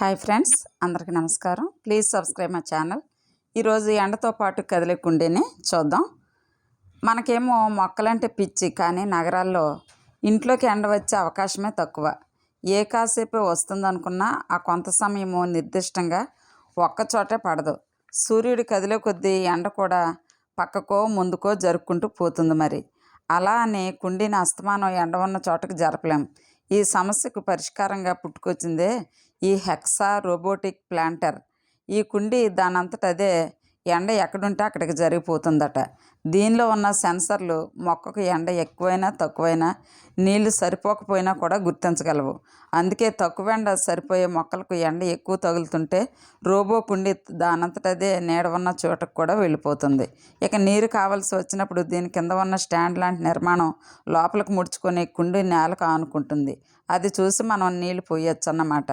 Hi friends, అందరికీ నమస్కారం. Please subscribe my channel. ఈరోజు ఎండతో పాటు కదిలే కుండీని చూద్దాం. మనకేమో మొక్కలంటే పిచ్చి, కానీ నగరాల్లో ఇంట్లోకి ఎండ వచ్చే అవకాశమే తక్కువ. ఏ కాసేపు వస్తుందనుకున్నా ఆ కొంత సమయము నిర్దిష్టంగా ఒక్కచోటే పడదు. సూర్యుడు కదిలే కొద్దీ ఎండ కూడా పక్కకో ముందుకో జరుపుకుంటూ పోతుంది. మరి అలా అని కుండీని అస్తమానం ఎండ ఉన్న చోటకు జరపలేం. ఈ సమస్యకు పరిష్కారంగా పుట్టుకొచ్చిందే ఈ హెక్సా రోబోటిక్ ప్లాంటర్. ఈ కుండీ దానంతట అదే ఎండ ఎక్కడుంటే అక్కడికి జరిగిపోతుందట. దీనిలో ఉన్న సెన్సర్లు మొక్కకు ఎండ ఎక్కువైనా తక్కువైనా, నీళ్లు సరిపోకపోయినా కూడా గుర్తించగలవు. అందుకే తక్కువ ఎండ సరిపోయే మొక్కలకు ఎండ ఎక్కువ తగులుతుంటే రోబో కుండీ దానంతట అదే నీడ ఉన్న చోటకు కూడా వెళ్ళిపోతుంది. ఇక నీరు కావాల్సి వచ్చినప్పుడు దీని కింద ఉన్న స్టాండ్ లాంటి నిర్మాణం లోపలికి ముడుచుకొని కుండీ నేలకు ఆనుకుంటుంది. అది చూసి మనం నీళ్లు పోయొచ్చు అన్నమాట.